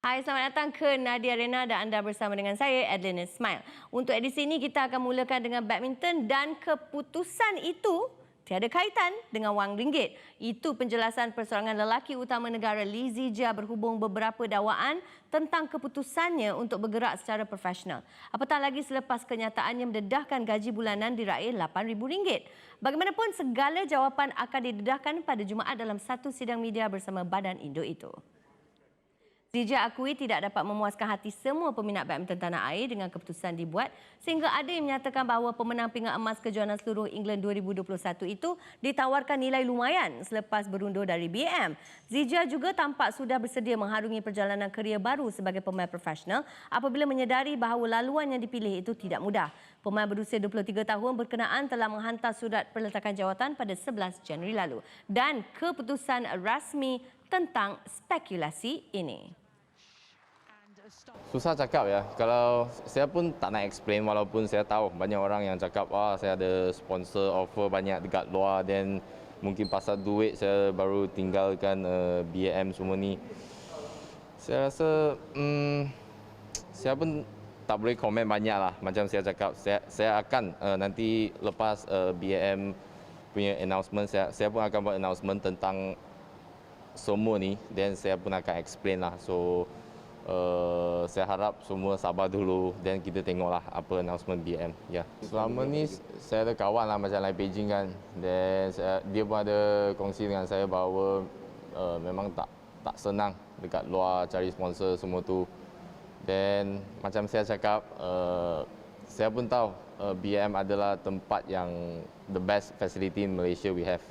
Hai, selamat datang ke Nadia Arena dan anda bersama dengan saya, Adeline Ismail. Untuk edisi ini, kita akan mulakan dengan badminton dan keputusan itu tiada kaitan dengan wang ringgit. Itu penjelasan perseorangan lelaki utama negara Lee Zijia berhubung beberapa dakwaan tentang keputusannya untuk bergerak secara profesional. Apatah lagi selepas kenyataannya mendedahkan gaji bulanan diraih RM8,000. Bagaimanapun, segala jawapan akan didedahkan pada Jumaat dalam satu sidang media bersama Badan Induk itu. Zijia akui tidak dapat memuaskan hati semua peminat badminton tanah air dengan keputusan dibuat sehingga ada yang menyatakan bahawa pemenang pingat emas kejohanan seluruh England 2021 itu ditawarkan nilai lumayan selepas berundur dari BM. Zijia juga tampak sudah bersedia mengharungi perjalanan kerjaya baru sebagai pemain profesional apabila menyedari bahawa laluan yang dipilih itu tidak mudah. Pemain berusia 23 tahun berkenaan telah menghantar surat perletakan jawatan pada 11 Januari lalu dan keputusan rasmi tentang spekulasi ini. Susah cakap ya. Kalau saya pun tak nak explain walaupun saya tahu banyak orang yang cakap saya ada sponsor offer banyak dekat luar dan mungkin pasal duit saya baru tinggalkan BAM semua ni. Saya rasa saya pun tak boleh komen banyak lah. Macam saya cakap, saya akan nanti lepas BAM punya announcement, saya pun akan buat announcement tentang semua ni dan saya pun akan explain lah. So saya harap semua sabar dulu dan kita tengoklah apa announcement BM. Ya. Selama ni saya ada kawan lah macam Lai Beijing kan, dan dia pun ada kongsi dengan saya bahawa memang tak senang dekat luar cari sponsor semua tu. Dan macam saya cakap, saya pun tahu BM adalah tempat yang the best facility in Malaysia we have.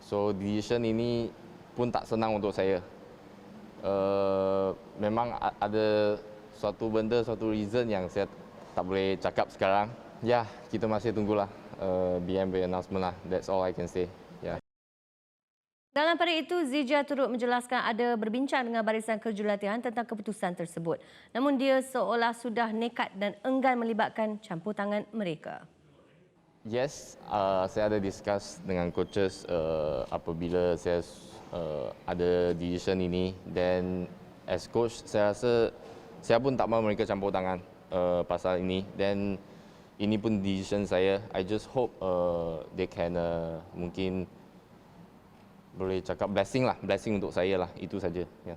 So decision ini pun tak senang untuk saya. Memang ada suatu benda, suatu reason yang saya tak boleh cakap sekarang. Ya, kita masih tunggulah BM announcement lah. That's all I can say. Ya. Dalam pada itu, Zijia turut menjelaskan ada berbincang dengan barisan kejurulatihan tentang keputusan tersebut. Namun dia seolah sudah nekat dan enggan melibatkan campur tangan mereka. Yes, saya ada discuss dengan coaches apabila saya ada decision ini, dan as coach saya rasa saya pun tak mahu mereka campur tangan pasal ini, dan ini pun decision saya. I just hope they can mungkin boleh cakap blessing untuk saya lah, itu saja. Yeah.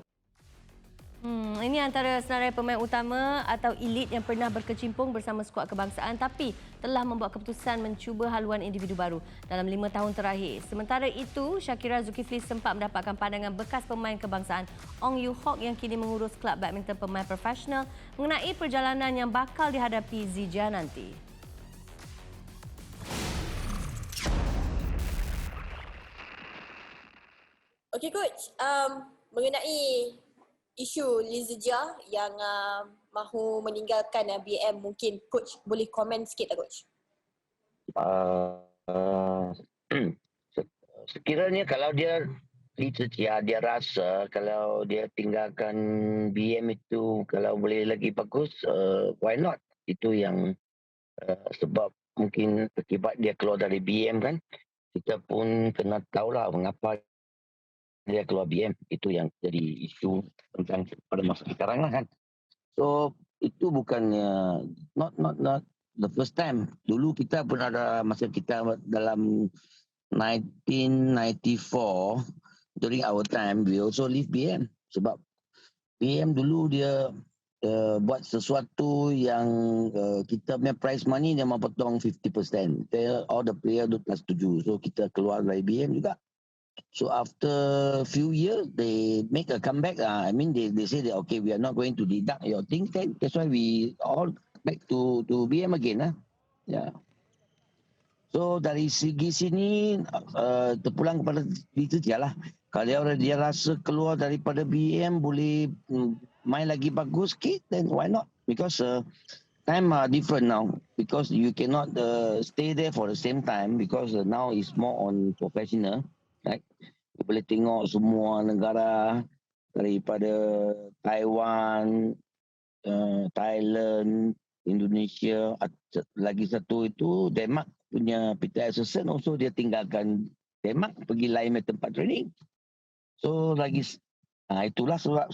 Ini antara senarai pemain utama atau elit yang pernah berkecimpung bersama skuad kebangsaan tapi telah membuat keputusan mencuba haluan individu baru dalam 5 tahun terakhir. Sementara itu, Shakira Zulkifli sempat mendapatkan pandangan bekas pemain kebangsaan Ong Yu Hock yang kini mengurus kelab badminton pemain profesional mengenai perjalanan yang bakal dihadapi Zijia nanti. Okey coach, mengenai isu Lee Zijia yang mahu meninggalkan BM, mungkin coach boleh komen sikit tak coach? Sekiranya kalau dia Lee Zijia, dia rasa kalau dia tinggalkan BM itu kalau boleh lagi bagus, why not? Itu yang sebab mungkin akibat dia keluar dari BM kan. Kita pun kena tahulah mengapa dia keluar BM. Itu yang jadi isu tentang pada masa sekarang lah kan. So itu bukannya not the first time. Dulu kita pun ada masa kita dalam 1994, during our time we also leave BM sebab BM dulu dia buat sesuatu yang kita punya prize money dia memotong 50%. All the player tak setuju. So kita keluar dari BM juga. So after few years, they make a comeback. I mean, they say that okay, we are not going to deduct your things. Then that's why we all back to BM again. Yeah. So dari segi sini terpulang kepada itu je lah. Kalau dia rasa keluar daripada BM boleh main lagi bagus sikit, then why not? Because time are different now. Because you cannot stay there for the same time. Because now is more on professional. Right? Boleh tengok semua negara daripada Taiwan, Thailand, Indonesia, lagi satu itu Denmark punya Peter Association also dia tinggalkan Denmark pergi lain tempat training. So lagi Itulah sebab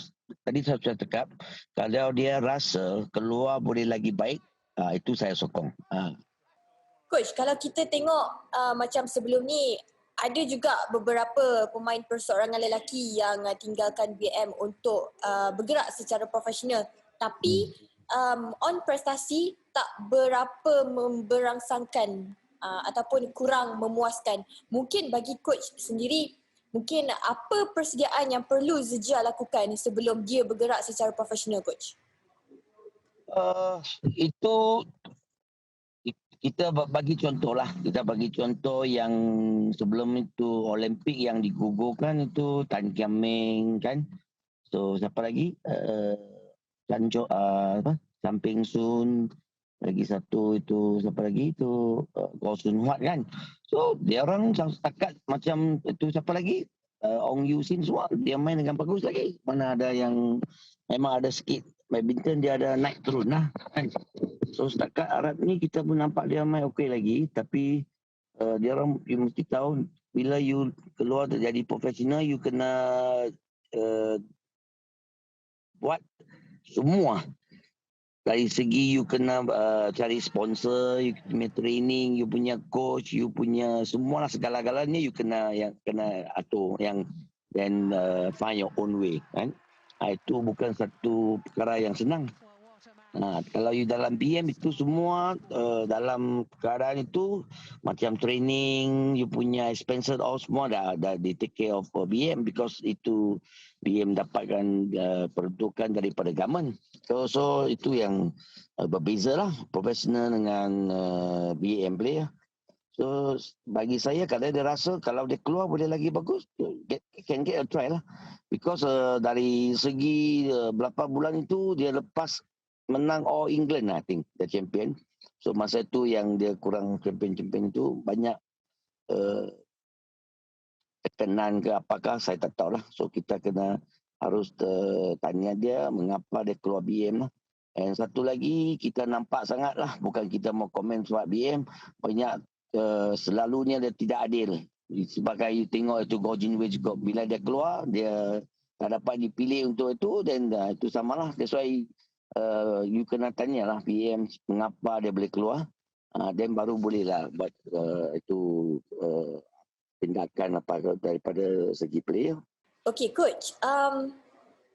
tadi saya sudah cakap, kalau dia rasa keluar boleh lagi baik, itu saya sokong. Coach, kalau kita tengok macam sebelum ni, ada juga beberapa pemain perseorangan lelaki yang tinggalkan BM untuk bergerak secara profesional. Tapi on prestasi tak berapa memberangsangkan ataupun kurang memuaskan. Mungkin bagi coach sendiri, mungkin apa persediaan yang perlu Zejia lakukan sebelum dia bergerak secara profesional, coach? Itu kita bagi contoh lah. Kita bagi contoh yang sebelum itu Olimpik yang digugurkan itu Tan Kiam Meng kan. So siapa lagi? Chan Peng Sun. Lagi satu itu siapa lagi? Itu Goh Sun Huat kan. So dia orang setakat macam itu siapa lagi? Ong Yu Sin semua dia main dengan bagus lagi. Mana ada yang memang ada sikit badminton dia ada naik turun lah kan. So setakat Arab ni kita pun nampak dia main okey lagi, tapi dia orang you mesti tahu bila you keluar jadi profesional you kena buat semua. Dari segi you kena cari sponsor, you punya training, you punya coach, you punya semua lah segala-galanya you kena atur yang then find your own way kan. Itu bukan satu perkara yang senang. Kalau you dalam BM itu semua dalam keadaan itu macam training, you punya expenses all semua dah di take care of BM because itu BM dapatkan peruntukan daripada government. So itu yang berbeza lah profesional dengan BM player. So bagi saya kalau dia rasa kalau dia keluar boleh lagi bagus, can get a try lah. Because dari segi berapa bulan itu dia lepas menang All England I think the champion. So masa itu yang dia kurang champion itu banyak tekanan ke apakah saya tak tahu lah. So kita kena harus tanya dia mengapa dia keluar BM lah. Dan satu lagi kita nampak sangat lah, bukan kita mau komen sebab BM banyak selalunya dia tidak adil. Sebagai you tengok itu Goh Jin Wei juga bila dia keluar dia tak dapat dipilih untuk itu dan itu samalah. That's why you kena tanya lah PM mengapa dia boleh keluar. Dan baru bolehlah buat itu tindakan apa daripada segi player. Okay, coach.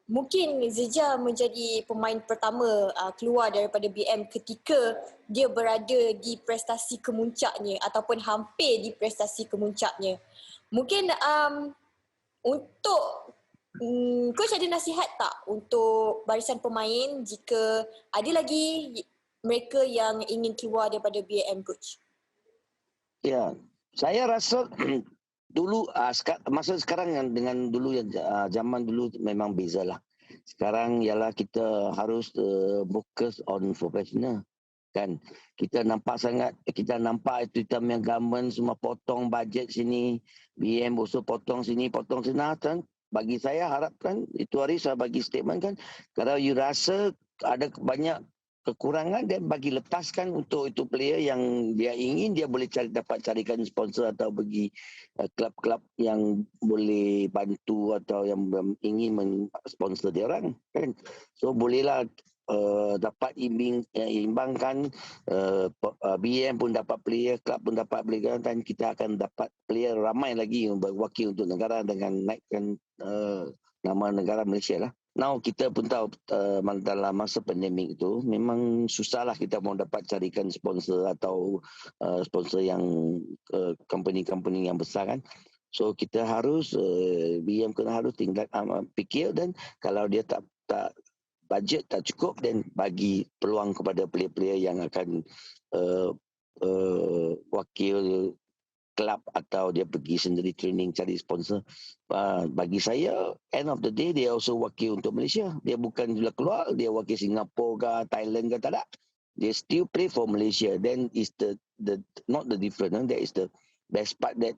Mungkin Zejia menjadi pemain pertama keluar daripada BM ketika dia berada di prestasi kemuncaknya ataupun hampir di prestasi kemuncaknya. Mungkin untuk coach ada nasihat tak untuk barisan pemain jika ada lagi mereka yang ingin keluar daripada BM, coach? Ya, saya rasa dulu masa sekarang dengan dulu yang zaman dulu memang beza lah. Sekarang ialah kita harus fokus on professional kan. Kita nampak itu yang government semua potong bajet sini, BM also potong sini potong sana kan. Bagi saya harapkan itu hari saya bagi statement kan, kalau you rasa ada banyak kekurangan dan bagi lepaskan untuk itu player yang dia ingin dia boleh dapat carikan sponsor atau bagi klub-klub yang boleh bantu atau yang ingin sponsor dia orang kan. So bolehlah dapat imbangkan BM pun dapat player, klub pun dapat player dan kita akan dapat player ramai lagi yang berwakil untuk negara dengan naikkan nama negara Malaysia lah. Now kita pun tahu dalam masa pandemik itu memang susahlah kita mau dapat carikan sponsor atau sponsor yang company-company yang besar kan. So kita harus BM kena harus fikir dan kalau dia tak budget tak cukup dan bagi peluang kepada player-player yang akan wakil kelab atau dia pergi sendiri training cari sponsor. Bagi saya end of the day dia also wakil untuk Malaysia. Dia bukan bila keluar dia wakil Singapura ke Thailand ke tak ada. Dia still play for Malaysia. Then is the not the different. That is the best part that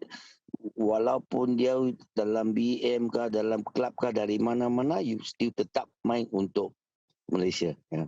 walaupun dia dalam BM ke dalam kelab ke dari mana-mana you still tetap main untuk Malaysia. Yeah.